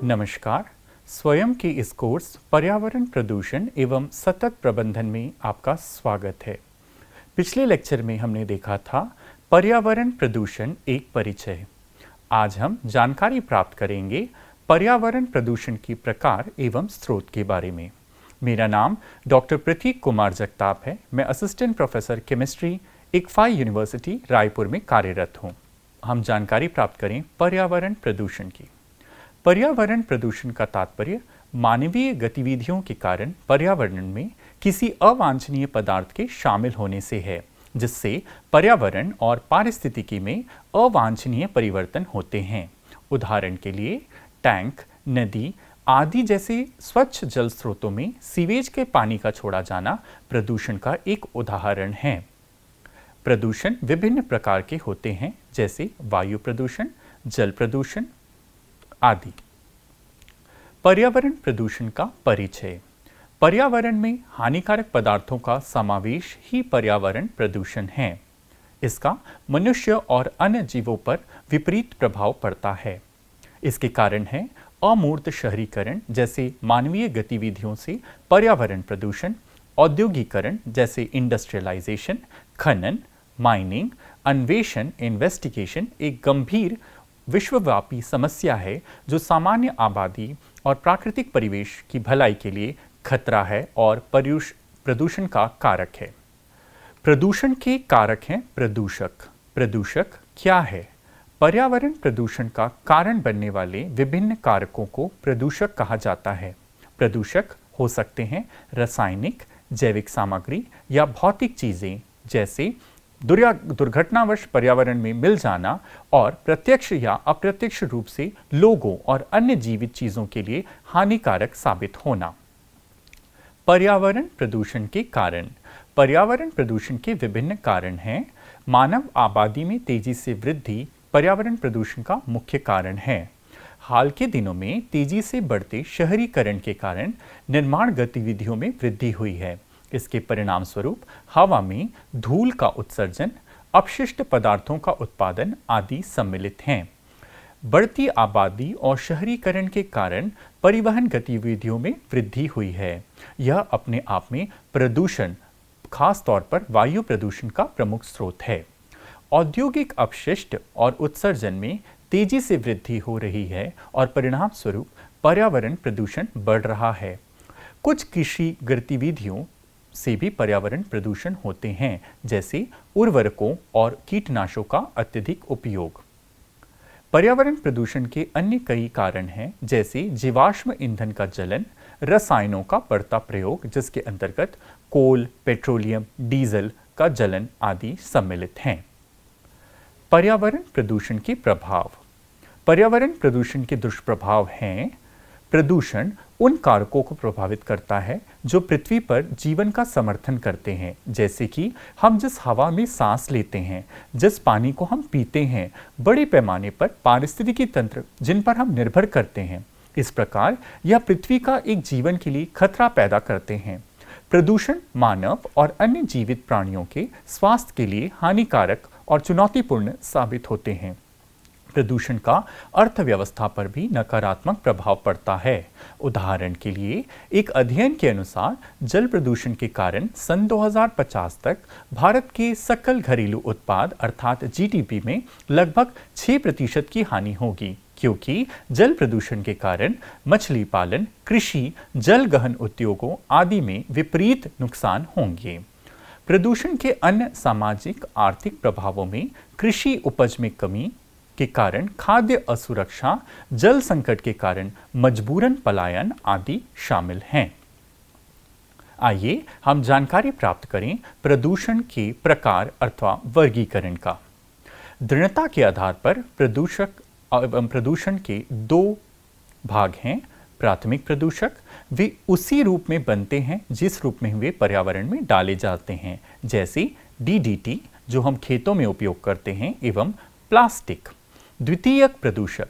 नमस्कार। स्वयं के इस कोर्स पर्यावरण प्रदूषण एवं सतत प्रबंधन में आपका स्वागत है। पिछले लेक्चर में हमने देखा था पर्यावरण प्रदूषण एक परिचय। आज हम जानकारी प्राप्त करेंगे पर्यावरण प्रदूषण के प्रकार एवं स्रोत के बारे में। मेरा नाम डॉक्टर प्रतीक कुमार जगताप है। मैं assistant professor chemistry ICFAI university Raipur में कार्यरत हूँ। हम जानकारी प्राप्त करें पर्यावरण प्रदूषण की। पर्यावरण प्रदूषण का तात्पर्य मानवीय गतिविधियों के कारण पर्यावरण में किसी अवांछनीय पदार्थ के शामिल होने से है, जिससे पर्यावरण और पारिस्थितिकी में अवांछनीय परिवर्तन होते हैं। उदाहरण के लिए टैंक, नदी आदि जैसे स्वच्छ जल स्रोतों में सीवेज के पानी का छोड़ा जाना प्रदूषण का एक उदाहरण है। प्रदूषण विभिन्न प्रकार के होते हैं, जैसे वायु प्रदूषण, जल प्रदूषण आदि। पर्यावरण प्रदूषण का परिचय। पर्यावरण में हानिकारक पदार्थों का समावेश ही पर्यावरण प्रदूषण है। इसका मनुष्य और अन्य जीवों पर विपरीत प्रभाव पड़ता है। इसके कारण है अमूर्त शहरीकरण जैसे मानवीय गतिविधियों से पर्यावरण प्रदूषण, औद्योगिकरण जैसे इंडस्ट्रियलाइजेशन, खनन, माइनिंग, अन्वेषण, इन्वेस्टिगेशन एक गंभीर विश्वव्यापी समस्या है जो सामान्य आबादी और प्राकृतिक परिवेश की भलाई के लिए खतरा है और प्रदूषण का कारक है। प्रदूषण के कारक हैं प्रदूषक। प्रदूषक क्या है? पर्यावरण प्रदूषण का कारण बनने वाले विभिन्न कारकों को प्रदूषक कहा जाता है। प्रदूषक हो सकते हैं रासायनिक, जैविक सामग्री या भौतिक चीजें, जैसे दुर्घटनावश पर्यावरण में मिल जाना और प्रत्यक्ष या अप्रत्यक्ष रूप से लोगों और अन्य जीवित चीजों के लिए हानिकारक साबित होना। पर्यावरण प्रदूषण के कारण। पर्यावरण प्रदूषण के विभिन्न कारण हैं। मानव आबादी में तेजी से वृद्धि पर्यावरण प्रदूषण का मुख्य कारण है। हाल के दिनों में तेजी से बढ़ते शहरीकरण के कारण निर्माण गतिविधियों में वृद्धि हुई है। इसके परिणाम स्वरूप हवा में धूल का उत्सर्जन, अपशिष्ट पदार्थों का उत्पादन आदि सम्मिलित हैं। बढ़ती आबादी और शहरीकरण के कारण परिवहन गतिविधियों में वृद्धि हुई है। यह अपने आप में प्रदूषण, खास तौर पर वायु प्रदूषण का प्रमुख स्रोत है। औद्योगिक अपशिष्ट और उत्सर्जन में तेजी से वृद्धि हो रही है और परिणाम स्वरूप पर्यावरण प्रदूषण बढ़ रहा है। कुछ कृषि गतिविधियों से भी पर्यावरण प्रदूषण होते हैं, जैसे उर्वरकों और कीटनाशकों का अत्यधिक उपयोग। पर्यावरण प्रदूषण के अन्य कई कारण हैं, जैसे जीवाश्म ईंधन का जलन, रसायनों का बढ़ता प्रयोग जिसके अंतर्गत कोल, पेट्रोलियम, डीजल का जलन आदि सम्मिलित हैं। पर्यावरण प्रदूषण के प्रभाव। पर्यावरण प्रदूषण के दुष्प्रभाव हैं। प्रदूषण उन कारकों को प्रभावित करता है जो पृथ्वी पर जीवन का समर्थन करते हैं, जैसे कि हम जिस हवा में सांस लेते हैं, जिस पानी को हम पीते हैं, बड़े पैमाने पर पारिस्थितिकी तंत्र जिन पर हम निर्भर करते हैं। इस प्रकार यह पृथ्वी का एक जीवन के लिए खतरा पैदा करते हैं। प्रदूषण मानव और अन्य जीवित प्राणियों के स्वास्थ्य के लिए हानिकारक और चुनौतीपूर्ण साबित होते हैं। प्रदूषण का अर्थव्यवस्था पर भी नकारात्मक प्रभाव पड़ता है। उदाहरण के लिए एक अध्ययन के अनुसार जल प्रदूषण के कारण सन 2050 तक भारत के सकल घरेलू उत्पाद अर्थात जीडीपी में लगभग 6% की हानि होगी, क्योंकि जल प्रदूषण के कारण मछली पालन, कृषि, जल गहन उद्योगों आदि में विपरीत नुकसान होंगे। प्रदूषण के अन्य सामाजिक आर्थिक प्रभावों में कृषि उपज में कमी के कारण खाद्य असुरक्षा, जल संकट के कारण मजबूरन पलायन आदि शामिल हैं। आइए हम जानकारी प्राप्त करें प्रदूषण के प्रकार अथवा वर्गीकरण का। दृढ़ता के आधार पर प्रदूषण के दो भाग हैं। प्राथमिक प्रदूषक, वे उसी रूप में बनते हैं जिस रूप में वे पर्यावरण में डाले जाते हैं, जैसे डीडीटी जो हम खेतों में उपयोग करते हैं, एवं प्लास्टिक। द्वितीयक प्रदूषक,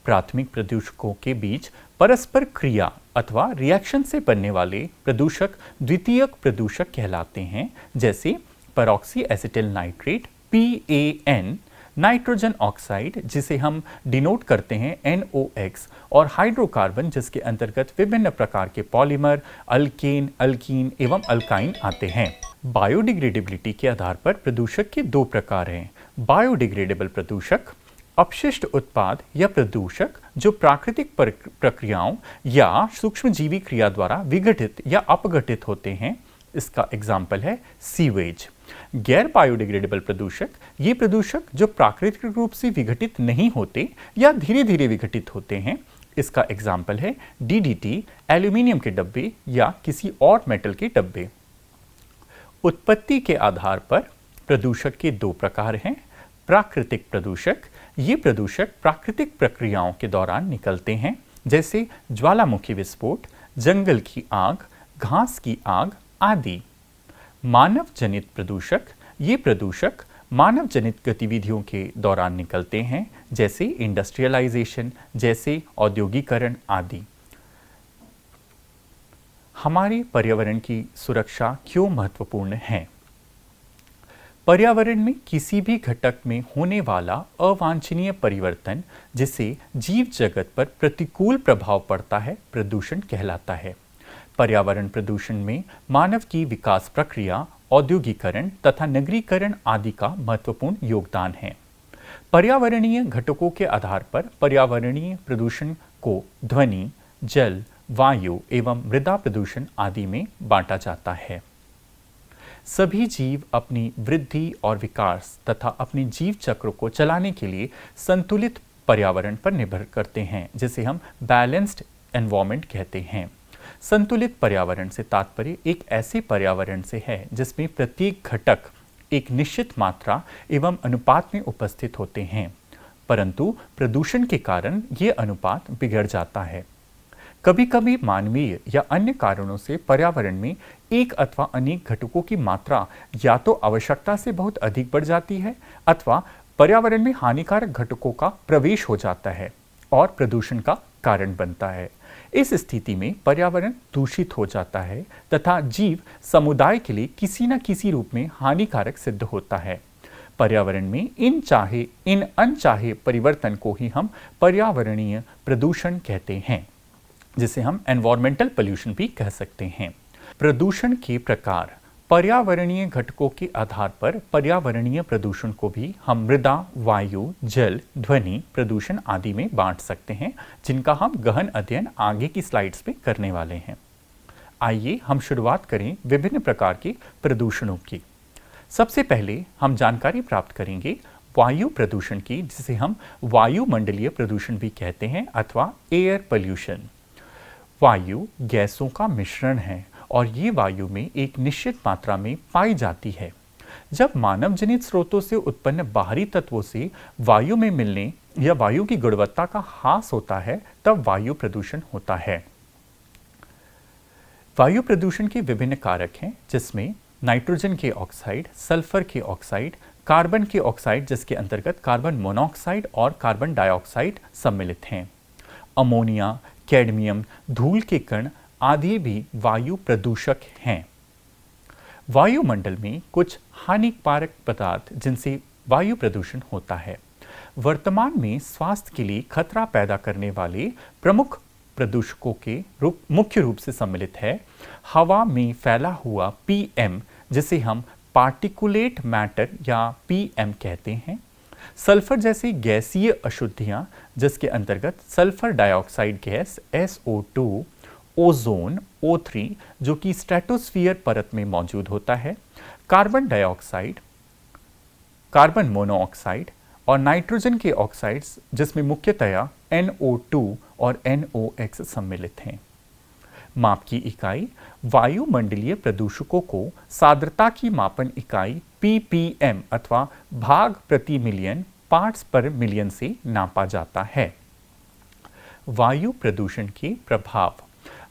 प्राथमिक प्रदूषकों के बीच परस्पर क्रिया अथवा रिएक्शन से बनने वाले प्रदूषक द्वितीयक प्रदूषक कहलाते हैं, जैसे परऑक्सी acetyl nitrate PAN nitrogen oxide जिसे हम डिनोट करते हैं NOx और हाइड्रोकार्बन जिसके अंतर्गत विभिन्न प्रकार के पॉलीमर, अल्केन, अल्कीन एवं अल्काइन आते हैं। बायोडिग्रेडेबिलिटी के आधार पर प्रदूषक के दो प्रकार हैं। बायोडिग्रेडेबल प्रदूषक, अपशिष्ट उत्पाद या प्रदूषक जो प्राकृतिक प्रक्रियाओं या सूक्ष्मजीवी क्रिया द्वारा विघटित या अपघटित होते हैं, इसका एग्जाम्पल है सीवेज। गैर बायोडिग्रेडेबल प्रदूषक, ये प्रदूषक जो प्राकृतिक रूप से विघटित नहीं होते या धीरे धीरे विघटित होते हैं, इसका एग्जाम्पल है DDT, एल्यूमिनियम के डब्बे या किसी और मेटल के डब्बे। उत्पत्ति के आधार पर प्रदूषक के दो प्रकार हैं। प्राकृतिक प्रदूषक, ये प्रदूषक प्राकृतिक प्रक्रियाओं के दौरान निकलते हैं, जैसे ज्वालामुखी विस्फोट, जंगल की आग, घास की आग आदि। मानव जनित प्रदूषक, ये प्रदूषक मानव जनित गतिविधियों के दौरान निकलते हैं, जैसे इंडस्ट्रियलाइजेशन, जैसे औद्योगिकरण आदि। हमारे पर्यावरण की सुरक्षा क्यों महत्वपूर्ण है? पर्यावरण में किसी भी घटक में होने वाला अवांछनीय परिवर्तन जिससे जीव जगत पर प्रतिकूल प्रभाव पड़ता है, प्रदूषण कहलाता है। पर्यावरण प्रदूषण में मानव की विकास प्रक्रिया, औद्योगिकरण तथा नगरीकरण आदि का महत्वपूर्ण योगदान है। पर्यावरणीय घटकों के आधार पर पर्यावरणीय प्रदूषण को ध्वनि, जल, वायु एवं मृदा प्रदूषण आदि में बांटा जाता है। सभी जीव अपनी वृद्धि और विकास तथा अपने जीव चक्र को चलाने के लिए संतुलित पर्यावरण पर निर्भर करते हैं, जिसे हम बैलेंस्ड एनवायरनमेंट कहते हैं। संतुलित पर्यावरण से तात्पर्य एक ऐसे पर्यावरण से है जिसमें प्रत्येक घटक एक निश्चित मात्रा एवं अनुपात में उपस्थित होते हैं, परंतु प्रदूषण के कारण ये अनुपात बिगड़ जाता है। कभी कभी मानवीय या अन्य कारणों से पर्यावरण में एक अथवा अनेक घटकों की मात्रा या तो आवश्यकता से बहुत अधिक बढ़ जाती है अथवा पर्यावरण में हानिकारक घटकों का प्रवेश हो जाता है और प्रदूषण का कारण बनता है। इस स्थिति में पर्यावरण दूषित हो जाता है तथा जीव समुदाय के लिए किसी न किसी रूप में हानिकारक सिद्ध होता है। पर्यावरण में इन अनचाहे परिवर्तन को ही हम पर्यावरणीय प्रदूषण कहते हैं, जिसे हम एनवायरमेंटल पोल्यूशन भी कह सकते हैं। प्रदूषण के प्रकार, पर्यावरणीय घटकों के आधार पर पर्यावरणीय प्रदूषण को भी हम मृदा, वायु, जल, ध्वनि प्रदूषण आदि में बांट सकते हैं, जिनका हम गहन अध्ययन आगे की स्लाइड्स में करने वाले हैं। आइए हम शुरुआत करें विभिन्न प्रकार के प्रदूषणों की। सबसे पहले हम जानकारी प्राप्त करेंगे वायु प्रदूषण की, जिसे हम वायुमंडलीय प्रदूषण भी कहते हैं अथवा एयर पोल्यूशन। वायु गैसों का मिश्रण है और ये वायु में एक निश्चित मात्रा में पाई जाती है। जब मानव जनित स्रोतों से उत्पन्न बाहरी तत्वों से वायु में मिलने या वायु की गुणवत्ता का ह्रास होता है, तब वायु प्रदूषण होता है। वायु प्रदूषण के विभिन्न कारक हैं, जिसमें नाइट्रोजन के ऑक्साइड, सल्फर के ऑक्साइड, कार्बन के ऑक्साइड जिसके अंतर्गत कार्बन मोनोऑक्साइड और कार्बन डाइऑक्साइड सम्मिलित हैं। अमोनिया, कैडमियम, धूल के कण आदि भी वायु प्रदूषक हैं। वायुमंडल में कुछ हानिकारक पदार्थ जिनसे वायु प्रदूषण होता है। वर्तमान में स्वास्थ्य के लिए खतरा पैदा करने वाले प्रमुख प्रदूषकों के मुख्य रूप से सम्मिलित है हवा में फैला हुआ PM, जिसे हम पार्टिकुलेट मैटर या PM कहते हैं। सल्फर जैसी गैसीय अशुद्धियां, जिसके अंतर्गत sulphur dioxide gas SO2, ozone O3 जो कि स्ट्रेटोस्फीयर परत में मौजूद होता है, कार्बन डाइऑक्साइड, कार्बन मोनोऑक्साइड और नाइट्रोजन के ऑक्साइड्स जिसमें मुख्यतया NO2 और NOx सम्मिलित हैं। माप की इकाई, वायुमंडलीय प्रदूषकों को सान्द्रता की मापन इकाई ppm अथवा भाग प्रति मिलियन, पार्ट्स पर मिलियन से नापा जाता है। वायु प्रदूषण के प्रभाव।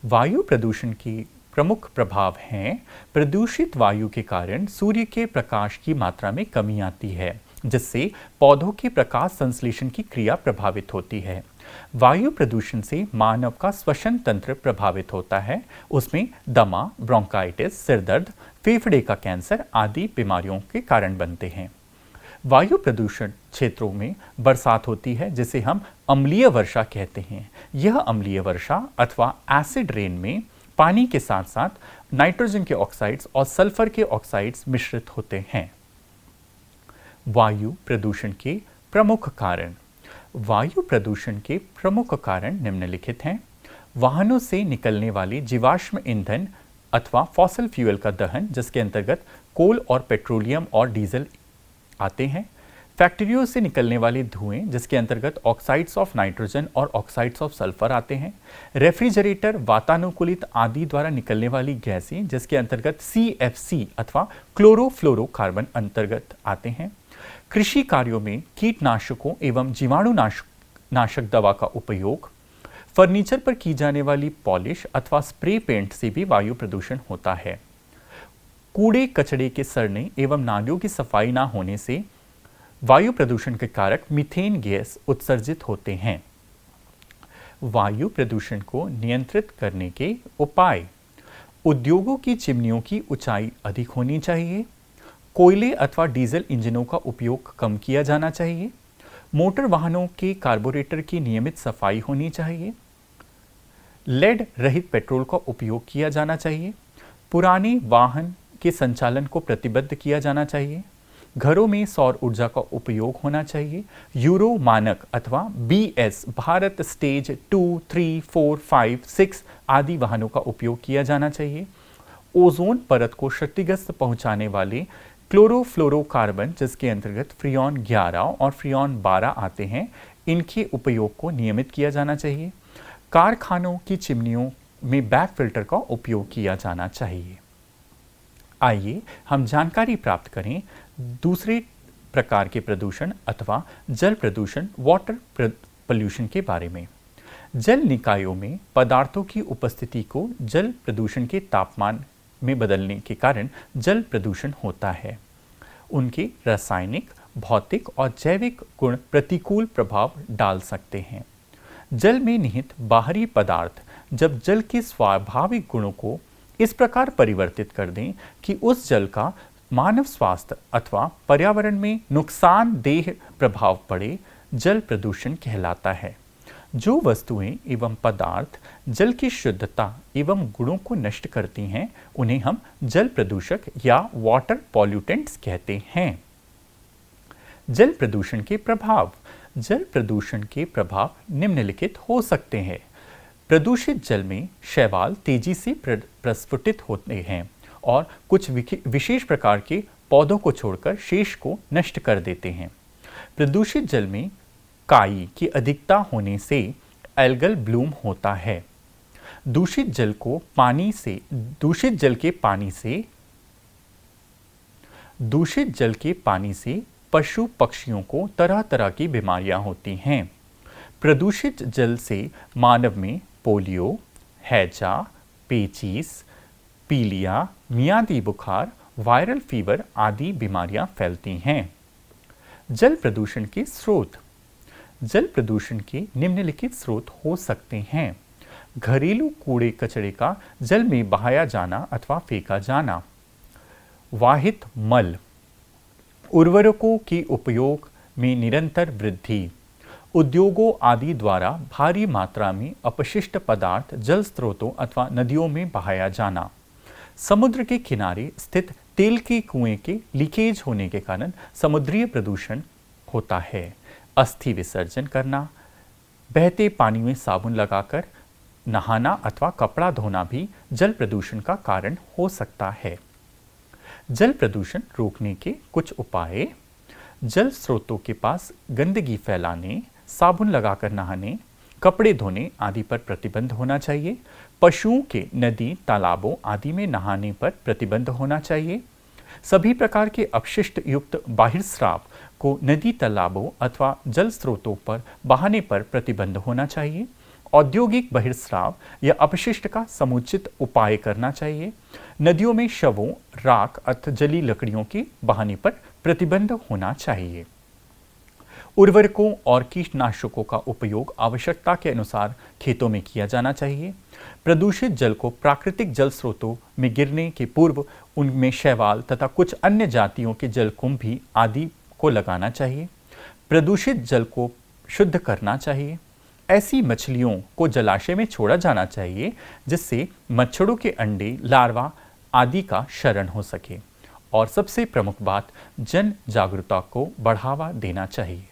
वायु प्रदूषण के प्रमुख प्रभाव हैं प्रदूषित वायु के कारण सूर्य के प्रकाश की मात्रा में कमी आती है, जिससे पौधों के प्रकाश संश्लेषण की क्रिया प्रभावित होती है। वायु प्रदूषण से मानव का श्वसन तंत्र प्रभावित होता है, उसमें दमा, ब्रोंकाइटिस, सिरदर्द, फेफड़े का कैंसर आदि बीमारियों के कारण बनते हैं। वायु प्रदूषण क्षेत्रों में बरसात होती है जिसे हम अम्लीय वर्षा कहते हैं। यह अम्लीय वर्षा अथवा एसिड रेन में पानी के साथ साथ नाइट्रोजन के ऑक्साइड्स और सल्फर के ऑक्साइड्स मिश्रित होते हैं। वायु प्रदूषण के प्रमुख कारण। वायु प्रदूषण के प्रमुख कारण निम्नलिखित हैं। वाहनों से निकलने वाली जीवाश्म ईंधन अथवा फॉसिल फ्यूल का दहन, जिसके अंतर्गत कोल और पेट्रोलियम और डीजल आते हैं। फैक्ट्रियों से निकलने वाले धुएं, जिसके अंतर्गत ऑक्साइड्स ऑफ नाइट्रोजन और ऑक्साइड्स ऑफ सल्फर आते हैं। रेफ्रिजरेटर, वातानुकूलित आदि द्वारा निकलने वाली गैसें, जिसके अंतर्गत CFC अथवा क्लोरोफ्लोरोकार्बन अंतर्गत आते हैं। कृषि कार्यों में कीटनाशकों एवं जीवाणुनाशक दवा का उपयोग। फर्नीचर पर की जाने वाली पॉलिश अथवा स्प्रे पेंट से भी वायु प्रदूषण होता है। कूड़े कचड़े के सड़ने एवं नालियों की सफाई न होने से वायु प्रदूषण के कारक मीथेन गैस उत्सर्जित होते हैं। वायु प्रदूषण को नियंत्रित करने के उपाय। उद्योगों की चिमनियों की ऊंचाई अधिक होनी चाहिए। कोयले अथवा डीजल इंजनों का उपयोग कम किया जाना चाहिए। मोटर वाहनों के कार्बोरेटर की नियमित सफाई होनी चाहिए। लेड रहित पेट्रोल का उपयोग किया जाना चाहिए। पुराने वाहन के संचालन को प्रतिबद्ध किया जाना चाहिए। घरों में सौर ऊर्जा का उपयोग होना चाहिए। यूरो मानक अथवा BS भारत स्टेज 2, 3, 4, 5, 6 आदि वाहनों का उपयोग किया जाना चाहिए। ओजोन परत को क्षतिग्रस्त पहुंचाने वाले क्लोरोफ्लोरोकार्बन, जिसके अंतर्गत फ्रियॉन 11 और फ्रियॉन 12 आते हैं, इनके उपयोग को नियमित किया जाना चाहिए। कारखानों की चिमनियों में बैक फिल्टर का उपयोग किया जाना चाहिए। आइए हम जानकारी प्राप्त करें दूसरे प्रकार के प्रदूषण अथवा जल प्रदूषण, वाटर पोल्यूशन के बारे में। जल निकायों में पदार्थों की उपस्थिति को जल प्रदूषण के तापमान में बदलने के कारण जल प्रदूषण होता है। उनके रासायनिक, भौतिक और जैविक गुण प्रतिकूल प्रभाव डाल सकते हैं। जल में निहित बाहरी पदार्थ जब जल के स्वाभाविक गुणों को इस प्रकार परिवर्तित कर दें कि उस जल का मानव स्वास्थ्य अथवा पर्यावरण में नुकसानदेह प्रभाव पड़े, जल प्रदूषण कहलाता है। जो वस्तुएं एवं पदार्थ जल की शुद्धता एवं गुणों को नष्ट करती हैं, उन्हें हम जल प्रदूषक या वाटर पॉल्यूटेंट्स कहते हैं। जल प्रदूषण के प्रभाव। जल प्रदूषण के प्रभाव निम्नलिखित हो सकते हैं। प्रदूषित जल में शैवाल तेजी से प्रस्फुटित होते हैं और कुछ विशेष प्रकार के पौधों को छोड़कर शेष को नष्ट कर देते हैं। प्रदूषित जल में काई की अधिकता होने से एल्गल ब्लूम होता है। दूषित जल के पानी से पशु पक्षियों को तरह तरह की बीमारियां होती हैं। प्रदूषित जल से मानव में पोलियो, हैजा, पेचिस, पीलिया, मियादी बुखार, वायरल फीवर आदि बीमारियां फैलती हैं। जल प्रदूषण के स्रोत। जल प्रदूषण के निम्नलिखित स्रोत हो सकते हैं। घरेलू कूड़े कचरे का जल में बहाया जाना अथवा फेंका जाना। वाहित मल। उर्वरकों के उपयोग में निरंतर वृद्धि। उद्योगों आदि द्वारा भारी मात्रा में अपशिष्ट पदार्थ जल स्रोतों अथवा नदियों में बहाया जाना। समुद्र के किनारे स्थित तेल के कुएं के लीकेज होने के कारण समुद्रीय प्रदूषण होता है। अस्थि विसर्जन करना। बहते पानी में साबुन लगाकर नहाना अथवा कपड़ा धोना भी जल प्रदूषण का कारण हो सकता है। जल प्रदूषण रोकने के कुछ उपाय। जल स्रोतों के पास गंदगी फैलाने, साबुन लगाकर नहाने, कपड़े धोने आदि पर प्रतिबंध होना चाहिए। पशुओं के नदी, तालाबों आदि में नहाने पर प्रतिबंध होना चाहिए। सभी प्रकार के अपशिष्ट युक्त बाहिर्स्राव को नदी, तालाबों अथवा जल स्रोतों पर बहाने पर प्रतिबंध होना चाहिए। औद्योगिक बहिर्स्राव या अपशिष्ट का समुचित उपाय करना चाहिए। नदियों में शवों, राख अथवा जली लकड़ियों के बहाने पर प्रतिबंध होना चाहिए। उर्वरकों और कीटनाशकों का उपयोग आवश्यकता के अनुसार खेतों में किया जाना चाहिए। प्रदूषित जल को प्राकृतिक जल स्रोतों में गिरने के पूर्व उनमें शैवाल तथा कुछ अन्य जातियों के जलकुंभी आदि को लगाना चाहिए। प्रदूषित जल को शुद्ध करना चाहिए। ऐसी मछलियों को जलाशय में छोड़ा जाना चाहिए जिससे मच्छरों के अंडे, लार्वा आदि का शरण हो सके। और सबसे प्रमुख बात, जन जागरूकता को बढ़ावा देना चाहिए।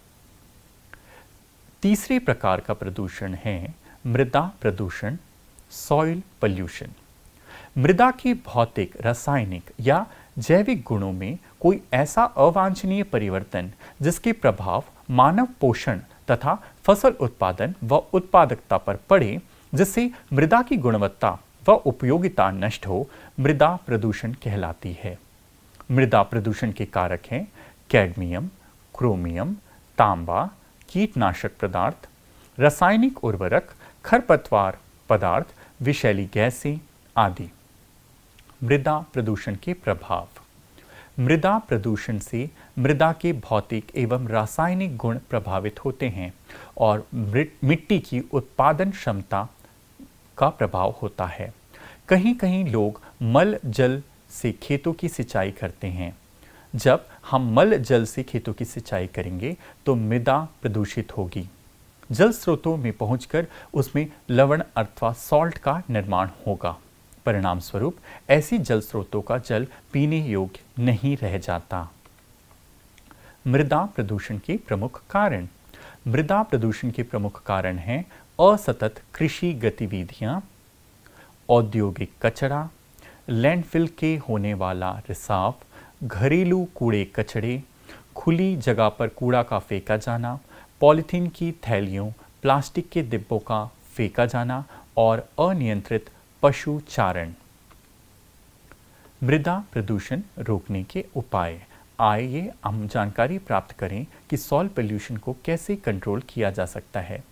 तीसरे प्रकार का प्रदूषण है मृदा प्रदूषण, सॉइल पोल्यूशन। मृदा के भौतिक, रासायनिक या जैविक गुणों में कोई ऐसा अवांछनीय परिवर्तन जिसके प्रभाव मानव पोषण तथा फसल उत्पादन व उत्पादकता पर पड़े, जिससे मृदा की गुणवत्ता व उपयोगिता नष्ट हो, मृदा प्रदूषण कहलाती है। मृदा प्रदूषण के कारक हैं कैडमियम, क्रोमियम, तांबा, कीटनाशक पदार्थ, रासायनिक उर्वरक, खरपतवार पदार्थ, विषैली गैसें आदि। मृदा प्रदूषण के प्रभाव। मृदा प्रदूषण से मृदा के भौतिक एवं रासायनिक गुण प्रभावित होते हैं और मिट्टी की उत्पादन क्षमता का प्रभाव होता है। कहीं कहीं लोग मल जल से खेतों की सिंचाई करते हैं। जब हम मल जल से खेतों की सिंचाई करेंगे तो मृदा प्रदूषित होगी। जल स्रोतों में पहुंचकर उसमें लवण अथवा सॉल्ट का निर्माण होगा। परिणाम स्वरूप ऐसी जल स्रोतों का जल पीने योग्य नहीं रह जाता। मृदा प्रदूषण के प्रमुख कारण। मृदा प्रदूषण के प्रमुख कारण हैं असतत कृषि गतिविधियां, औद्योगिक कचरा, लैंडफिल के होने वाला रिसाव, घरेलू कूड़े कचरे, खुली जगह पर कूड़ा का फेंका जाना, पॉलीथीन की थैलियों, प्लास्टिक के डिब्बों का फेंका जाना और अनियंत्रित पशु चारण। मृदा प्रदूषण रोकने के उपाय। आइए हम जानकारी प्राप्त करें कि सॉइल पोल्यूशन को कैसे कंट्रोल किया जा सकता है।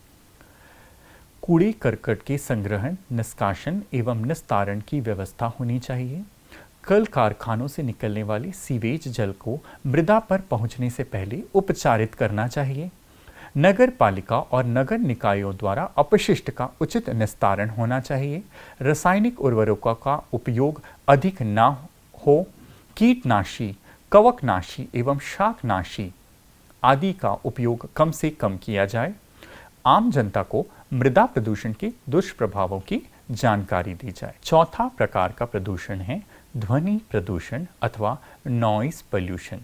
कूड़े करकट के संग्रहण, निष्कासन एवं निस्तारण की व्यवस्था होनी चाहिए। कल कारखानों से निकलने वाले सीवेज जल को मृदा पर पहुंचने से पहले उपचारित करना चाहिए। नगर पालिका और नगर निकायों द्वारा अपशिष्ट का उचित निस्तारण होना चाहिए। रासायनिक उर्वरकों का उपयोग अधिक न हो। कीटनाशी, कवकनाशी एवं शाकनाशी आदि का उपयोग कम से कम किया जाए। आम जनता को मृदा प्रदूषण के दुष्प्रभावों की जानकारी दी जाए। चौथा प्रकार का प्रदूषण है ध्वनि प्रदूषण अथवा नॉइस पोल्यूशन।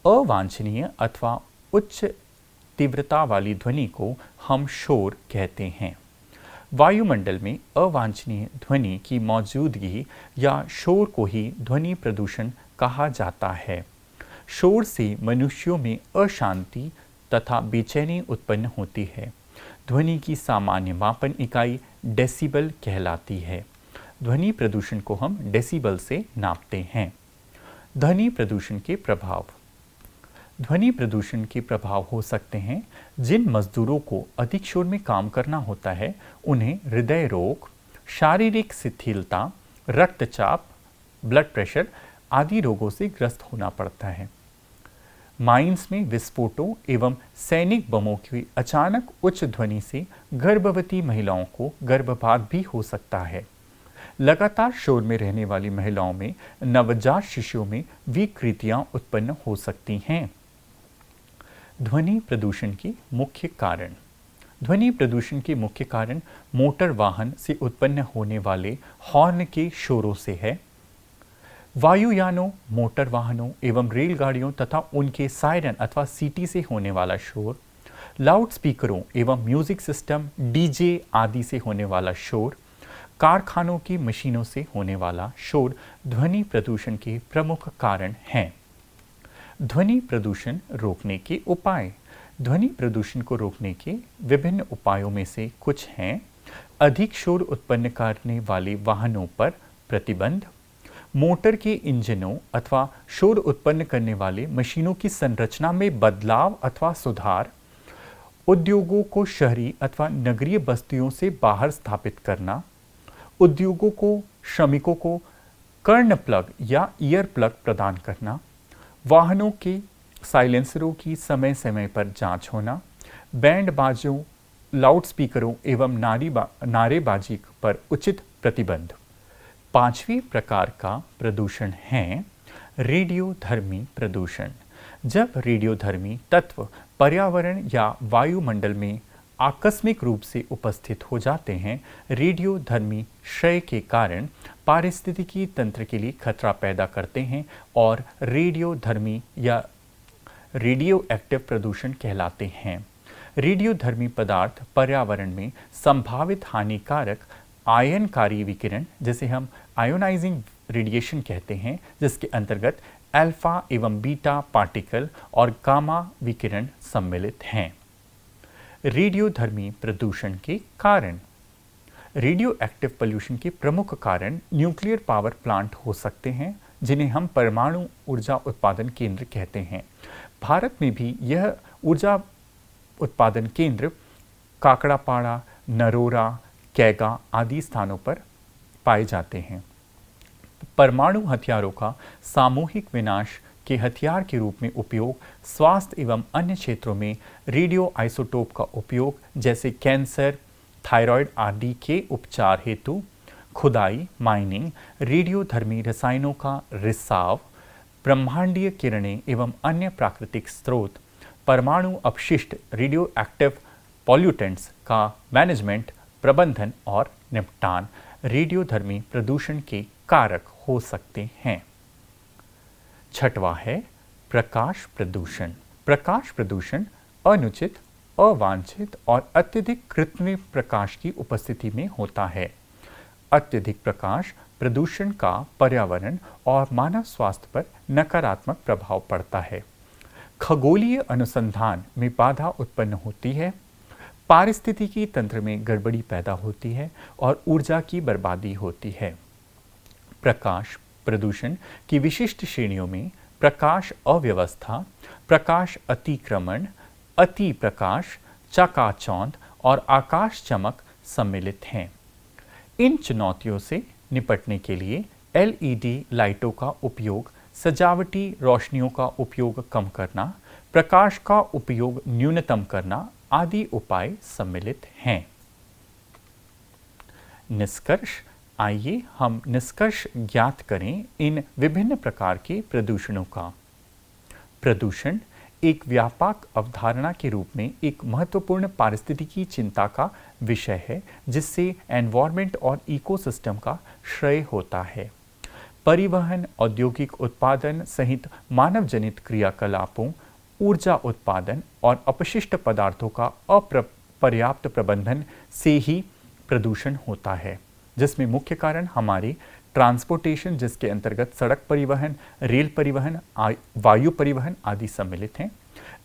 अवांछनीय अथवा उच्च तीव्रता वाली ध्वनि को हम शोर कहते हैं। वायुमंडल में अवांछनीय ध्वनि की मौजूदगी या शोर को ही ध्वनि प्रदूषण कहा जाता है। शोर से मनुष्यों में अशांति तथा बेचैनी उत्पन्न होती है। ध्वनि की सामान्य मापन इकाई डेसिबल कहलाती है। ध्वनि प्रदूषण को हम डेसिबल से नापते हैं। ध्वनि प्रदूषण के प्रभाव। ध्वनि प्रदूषण के प्रभाव हो सकते हैं जिन मजदूरों को अधिक शोर में काम करना होता है, उन्हें हृदय रोग, शारीरिक शिथिलता, रक्तचाप, ब्लड प्रेशर आदि रोगों से ग्रस्त होना पड़ता है। माइंस में विस्फोटों एवं सैनिक बमों की अचानक उच्च ध्वनि से गर्भवती महिलाओं को गर्भपात भी हो सकता है। लगातार शोर में रहने वाली महिलाओं में नवजात शिशुओं में विकृतियां उत्पन्न हो सकती हैं। ध्वनि प्रदूषण के मुख्य कारण। ध्वनि प्रदूषण के मुख्य कारण मोटर वाहन से उत्पन्न होने वाले हॉर्न के शोरों से है। वायुयानों, मोटर वाहनों एवं रेलगाड़ियों तथा उनके सायरन अथवा सीटी से होने वाला शोर, लाउड स्पीकरों एवं म्यूजिक सिस्टम, डीजे आदि से होने वाला शोर, कारखानों की मशीनों से होने वाला शोर ध्वनि प्रदूषण के प्रमुख कारण हैं। ध्वनि प्रदूषण रोकने के उपाय। ध्वनि प्रदूषण को रोकने के विभिन्न उपायों में से कुछ हैं: अधिक शोर उत्पन्न करने वाले वाहनों पर प्रतिबंध, मोटर के इंजनों अथवा शोर उत्पन्न करने वाले मशीनों की संरचना में बदलाव अथवा सुधार, उद्योगों को शहरी अथवा नगरीय बस्तियों से बाहर स्थापित करना, उद्योगों को श्रमिकों को कर्ण प्लग या ईयर प्लग प्रदान करना, वाहनों के साइलेंसरों की समय समय पर जांच होना, बैंड बाजों, लाउड स्पीकरों एवं नारेबाजी पर उचित प्रतिबंध। पांचवी प्रकार का प्रदूषण है रेडियोधर्मी प्रदूषण। जब रेडियोधर्मी तत्व पर्यावरण या वायुमंडल में आकस्मिक रूप से उपस्थित हो जाते हैं, रेडियोधर्मी क्षय के कारण पारिस्थितिकी तंत्र के लिए खतरा पैदा करते हैं और रेडियोधर्मी या रेडियो एक्टिव प्रदूषण कहलाते हैं। रेडियोधर्मी पदार्थ पर्यावरण में संभावित हानिकारक आयनकारी विकिरण, जिसे हम आयोनाइजिंग रेडिएशन कहते हैं, जिसके अंतर्गत अल्फा एवं बीटा पार्टिकल और गामा विकिरण सम्मिलित हैं। रेडियोधर्मी प्रदूषण के कारण। रेडियो एक्टिव पॉल्यूशन के प्रमुख कारण न्यूक्लियर पावर प्लांट हो सकते हैं, जिन्हें हम परमाणु ऊर्जा उत्पादन केंद्र कहते हैं। भारत में भी यह ऊर्जा उत्पादन केंद्र काकड़ापाड़ा, नरोरा, कैगा आदि स्थानों पर पाए जाते हैं। परमाणु हथियारों का सामूहिक विनाश के हथियार के रूप में उपयोग, स्वास्थ्य एवं अन्य क्षेत्रों में रेडियो आइसोटोप का उपयोग, जैसे कैंसर, थायराइड आदि के उपचार हेतु खुदाई, माइनिंग, रेडियोधर्मी रसायनों का रिसाव, ब्रह्मांडीय किरणें एवं अन्य प्राकृतिक स्रोत, परमाणु अपशिष्ट रेडियो एक्टिव पॉल्यूटेंट्स का मैनेजमेंट, प्रबंधन और निपटान रेडियोधर्मी प्रदूषण के कारक हो सकते हैं। छठवां है प्रकाश प्रदूषण। प्रकाश प्रदूषण अनुचित, अवांछित और अत्यधिक कृत्रिम प्रकाश की उपस्थिति में होता है। अत्यधिक प्रकाश प्रदूषण का पर्यावरण और मानव स्वास्थ्य पर नकारात्मक प्रभाव पड़ता है। खगोलीय अनुसंधान में बाधा उत्पन्न होती है, पारिस्थितिकी तंत्र में गड़बड़ी पैदा होती है और ऊर्जा की बर्बादी होती है। प्रकाश प्रदूषण की विशिष्ट श्रेणियों में प्रकाश अव्यवस्था, प्रकाश अतिक्रमण, अति प्रकाश, चकाचौंध और आकाश चमक सम्मिलित हैं। इन चुनौतियों से निपटने के लिए एलईडी लाइटों का उपयोग, सजावटी रोशनियों का उपयोग कम करना, प्रकाश का उपयोग न्यूनतम करना आदि उपाय सम्मिलित हैं। निष्कर्ष। आइए हम निष्कर्ष ज्ञात करें इन विभिन्न प्रकार के प्रदूषणों का। प्रदूषण एक व्यापक अवधारणा के रूप में एक महत्वपूर्ण पारिस्थितिकी चिंता का विषय है, जिससे एनवायरनमेंट और इकोसिस्टम का क्षय होता है। परिवहन, औद्योगिक उत्पादन सहित मानव जनित क्रियाकलापों, ऊर्जा उत्पादन और अपशिष्ट पदार्थों का अपर्याप्त प्रबंधन से ही प्रदूषण होता है, जिसमें मुख्य कारण हमारे ट्रांसपोर्टेशन, जिसके अंतर्गत सड़क परिवहन, रेल परिवहन, वायु परिवहन आदि सम्मिलित हैं।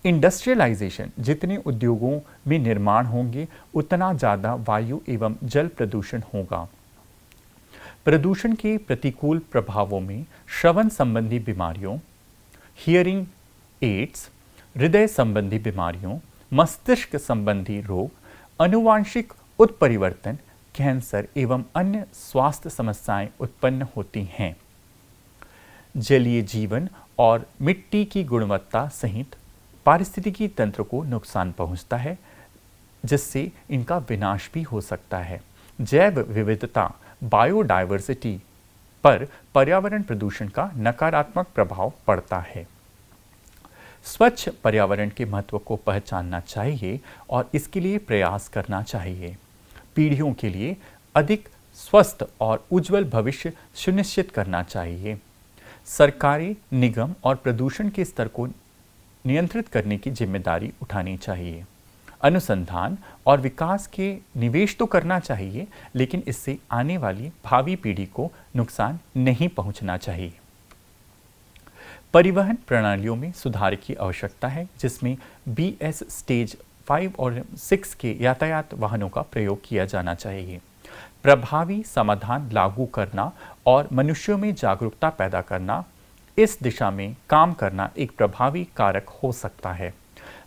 इंडस्ट्रियलाइजेशन, जितने उद्योगों में निर्माण होंगे उतना ज़्यादा वायु एवं जल प्रदूषण होगा। प्रदूषण के प्रतिकूल प्रभावों में श्रवण संबंधी बीमारियों, हियरिंग एड्स, हृदय संबंधी बीमारियों, मस्तिष्क संबंधी रोग, अनुवांशिक उत्परिवर्तन, कैंसर एवं अन्य स्वास्थ्य समस्याएं उत्पन्न होती हैं। जलीय जीवन और मिट्टी की गुणवत्ता सहित पारिस्थितिकी तंत्र को नुकसान पहुंचता है, जिससे इनका विनाश भी हो सकता है। जैव विविधता, बायोडायवर्सिटी पर पर्यावरण प्रदूषण का नकारात्मक प्रभाव पड़ता है। स्वच्छ पर्यावरण के महत्व को पहचानना चाहिए और इसके लिए प्रयास करना चाहिए। पीढ़ियों के लिए अधिक स्वस्थ और उज्जवल भविष्य सुनिश्चित करना चाहिए। सरकारें, निगम और प्रदूषण के स्तर को नियंत्रित करने की जिम्मेदारी उठानी चाहिए। अनुसंधान और विकास के निवेश तो करना चाहिए, लेकिन इससे आने वाली भावी पीढ़ी को नुकसान नहीं पहुंचना चाहिए। परिवहन प्रणालियों में सुधार की आवश्यकता है, जिसमें BS स्टेज 5 और 6 के यातायात वाहनों का प्रयोग किया जाना चाहिए। प्रभावी समाधान लागू करना और मनुष्यों में जागरूकता पैदा करना, इस दिशा में काम करना एक प्रभावी कारक हो सकता है।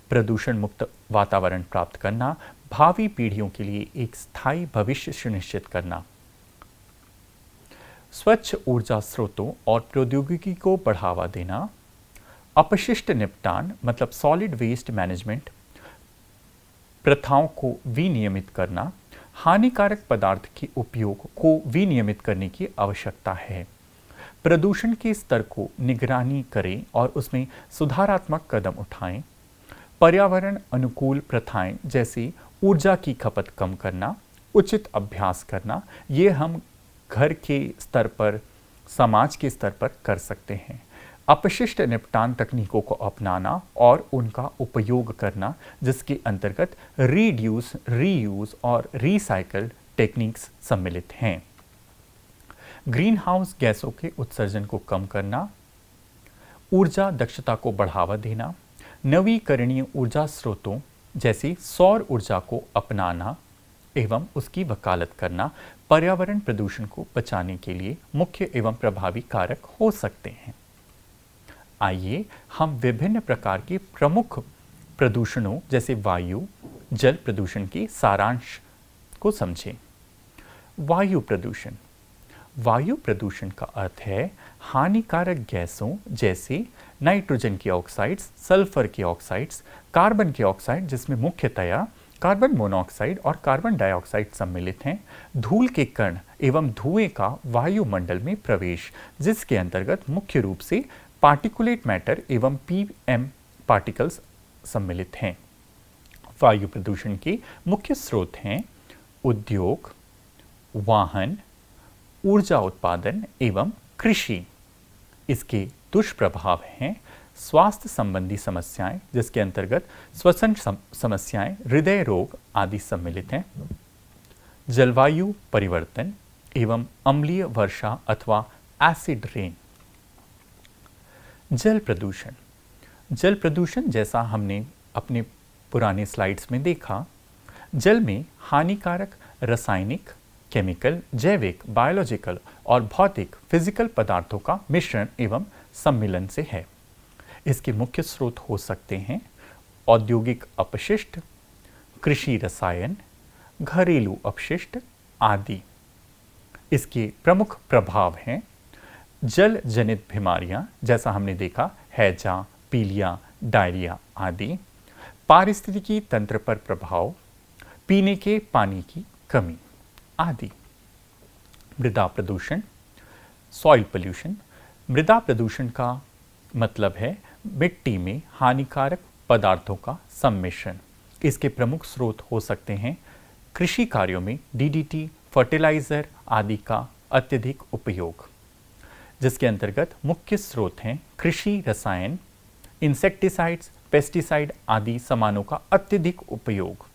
प्रदूषण मुक्त वातावरण प्राप्त करना, भावी पीढ़ियों के लिए एक स्थायी भविष्य सुनिश्चित करना। स्वच्छ ऊर्जा स्रोतों और प्रौद्योगिकी को बढ़ावा देना, अपशिष्ट निपटान मतलब सॉलिड वेस्ट मैनेजमेंट, प्रथाओं को विनियमित करना, हानिकारक पदार्थ के उपयोग को विनियमित करने की आवश्यकता है। प्रदूषण के स्तर को निगरानी करें और उसमें सुधारात्मक कदम उठाएं। पर्यावरण अनुकूल प्रथाएं जैसे ऊर्जा की खपत कम करना, उचित अभ्यास करना, ये हम घर के स्तर पर, समाज के स्तर पर कर सकते हैं। अपशिष्ट निपटान तकनीकों को अपनाना और उनका उपयोग करना, जिसके अंतर्गत रीड्यूस, रीयूज और रीसाइकल टेक्निक्स सम्मिलित हैं। ग्रीन हाउस गैसों के उत्सर्जन को कम करना, ऊर्जा दक्षता को बढ़ावा देना, नवीकरणीय ऊर्जा स्रोतों जैसे सौर ऊर्जा को अपनाना एवं उसकी वकालत करना पर्यावरण प्रदूषण को बचाने के लिए मुख्य एवं प्रभावी कारक हो सकते हैं। आइए हम विभिन्न प्रकार के प्रमुख प्रदूषणों जैसे वायु, जल प्रदूषण की सारांश को समझें। वायु प्रदूषण। वायु प्रदूषण का अर्थ है हानिकारक गैसों जैसे नाइट्रोजन के ऑक्साइड्स, सल्फर के ऑक्साइड्स, कार्बन के ऑक्साइड जिसमें मुख्यतया कार्बन मोनोऑक्साइड और कार्बन डाइऑक्साइड सम्मिलित हैं, धूल के कण एवं धुएं का वायुमंडल में प्रवेश, जिसके अंतर्गत मुख्य रूप से पार्टिकुलेट मैटर एवं पीएम पार्टिकल्स सम्मिलित हैं। वायु प्रदूषण के मुख्य स्रोत हैं उद्योग, वाहन, ऊर्जा उत्पादन एवं कृषि। इसके दुष्प्रभाव हैं स्वास्थ्य संबंधी समस्याएं, जिसके अंतर्गत श्वसन समस्याएं, हृदय रोग आदि सम्मिलित हैं। जलवायु परिवर्तन एवं अम्लीय वर्षा अथवा एसिड रेन। जल प्रदूषण। जल प्रदूषण जैसा हमने अपने पुराने स्लाइड्स में देखा, जल में हानिकारक रासायनिक, केमिकल, जैविक, बायोलॉजिकल और भौतिक फिजिकल पदार्थों का मिश्रण एवं सम्मिलन से है। इसके मुख्य स्रोत हो सकते हैं औद्योगिक अपशिष्ट, कृषि रसायन, घरेलू अपशिष्ट आदि। इसके प्रमुख प्रभाव हैं जल जनित बीमारियां जैसा हमने देखा हैजा, पीलिया, डायरिया आदि। पारिस्थितिकी तंत्र पर प्रभाव, पीने के पानी की कमी आदि। मृदा प्रदूषण, सॉइल पोल्यूशन। मृदा प्रदूषण का मतलब है मिट्टी में हानिकारक पदार्थों का सम्मिश्रण। इसके प्रमुख स्रोत हो सकते हैं कृषि कार्यों में डीडीटी, फर्टिलाइजर आदि का अत्यधिक उपयोग, जिसके अंतर्गत मुख्य स्रोत हैं कृषि रसायन, इंसेक्टिसाइड्स, पेस्टिसाइड आदि सामानों का अत्यधिक उपयोग।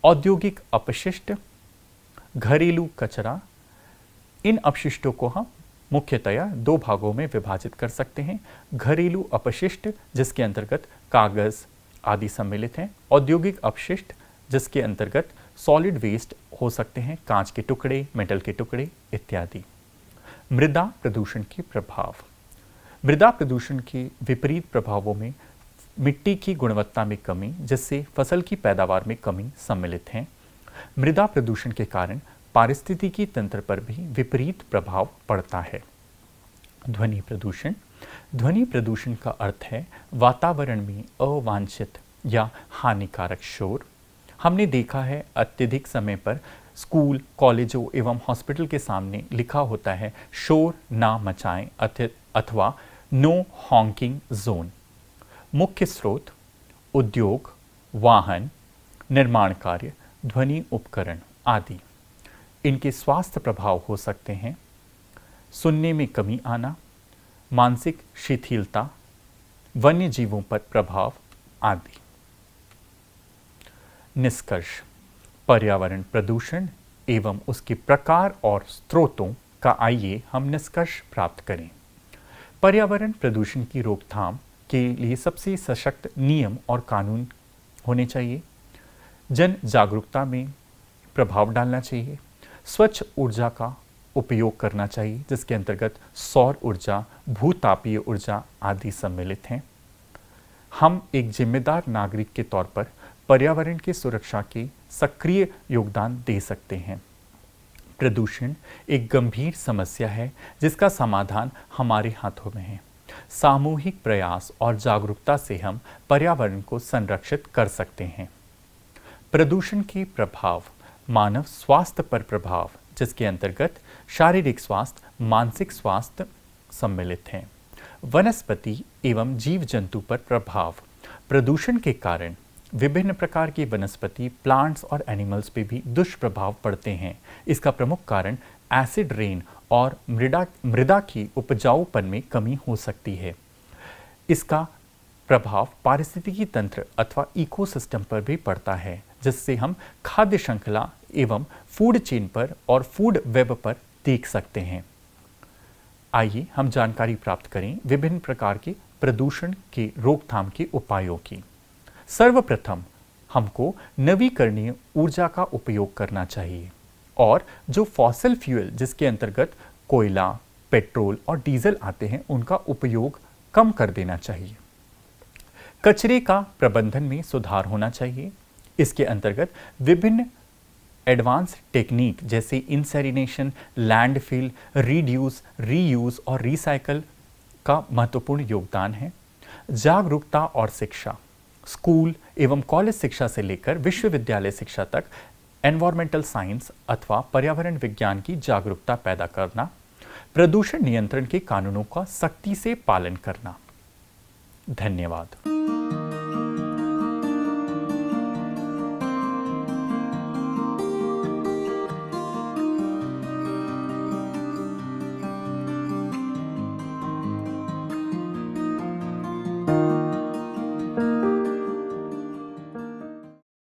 औद्योगिक अपशिष्ट, घरेलू कचरा। इन अपशिष्टों को हम मुख्यतया दो भागों में विभाजित कर सकते हैं। घरेलू अपशिष्ट जिसके अंतर्गत कागज आदि सम्मिलित हैं, औद्योगिक अपशिष्ट जिसके अंतर्गत सॉलिड वेस्ट हो सकते हैं, कांच के टुकड़े, मेटल के टुकड़े इत्यादि। मृदा प्रदूषण के प्रभाव। मृदा प्रदूषण के विपरीत प्रभावों में मिट्टी की गुणवत्ता में कमी, जिससे फसल की पैदावार में कमी सम्मिलित हैं। मृदा प्रदूषण के कारण पारिस्थितिकी तंत्र पर भी विपरीत प्रभाव पड़ता है। ध्वनि प्रदूषण। ध्वनि प्रदूषण का अर्थ है वातावरण में अवांछित या हानिकारक शोर। हमने देखा है अत्यधिक समय पर स्कूल, कॉलेजों एवं हॉस्पिटल के सामने लिखा होता है शोर ना मचाएं अथवा नो हॉन्किंग जोन। मुख्य स्रोत उद्योग, वाहन, निर्माण कार्य, ध्वनि उपकरण आदि। इनके स्वास्थ्य प्रभाव हो सकते हैं सुनने में कमी आना, मानसिक शिथिलता, वन्य जीवों पर प्रभाव आदि। निष्कर्ष। पर्यावरण प्रदूषण एवं उसके प्रकार और स्रोतों का आइए हम निष्कर्ष प्राप्त करें। पर्यावरण प्रदूषण की रोकथाम के लिए सबसे सशक्त नियम और कानून होने चाहिए। जन जागरूकता में प्रभाव डालना चाहिए। स्वच्छ ऊर्जा का उपयोग करना चाहिए, जिसके अंतर्गत सौर ऊर्जा, भूतापीय ऊर्जा आदि सम्मिलित हैं। हम एक जिम्मेदार नागरिक के तौर पर पर्यावरण की सुरक्षा के सक्रिय योगदान दे सकते हैं। प्रदूषण एक गंभीर समस्या है जिसका समाधान हमारे हाथों में है। सामूहिक प्रयास और जागरूकता से हम पर्यावरण को संरक्षित कर सकते हैं। प्रदूषण के प्रभाव। मानव स्वास्थ्य पर प्रभाव, जिसके अंतर्गत शारीरिक स्वास्थ्य, मानसिक स्वास्थ्य, सम्मिलित हैं। वनस्पति एवं जीव जंतु पर प्रभाव। प्रदूषण के कारण विभिन्न प्रकार की वनस्पति, प्लांट्स और एनिमल्स पे भी दुष्प्रभाव पड़ते हैं। इसका प्रमुख कारण एसिड रेन और मृदा की उपजाऊपन में कमी हो सकती है। इसका प्रभाव पारिस्थितिकी तंत्र अथवा इकोसिस्टम पर भी पड़ता है, जिससे हम खाद्य श्रृंखला एवं फूड चेन पर और फूड वेब पर देख सकते हैं। आइए हम जानकारी प्राप्त करें विभिन्न प्रकार के प्रदूषण के रोकथाम के उपायों की। सर्वप्रथम हमको नवीकरणीय ऊर्जा का उपयोग करना चाहिए और जो फॉसिल फ्यूल जिसके अंतर्गत कोयला, पेट्रोल और डीजल आते हैं उनका उपयोग कम कर देना चाहिए। कचरे का प्रबंधन में सुधार होना चाहिए। इसके अंतर्गत विभिन्न एडवांस टेक्निक जैसे इंसेरिनेशन, लैंडफिल, रिड्यूस, रीयूज और रिसाइकल का महत्वपूर्ण योगदान है। जागरूकता और शिक्षा। स्कूल एवं कॉलेज शिक्षा से लेकर विश्वविद्यालय शिक्षा तक एनवायरमेंटल साइंस अथवा पर्यावरण विज्ञान की जागरूकता पैदा करना। प्रदूषण नियंत्रण के कानूनों का सख्ती से पालन करना। धन्यवाद।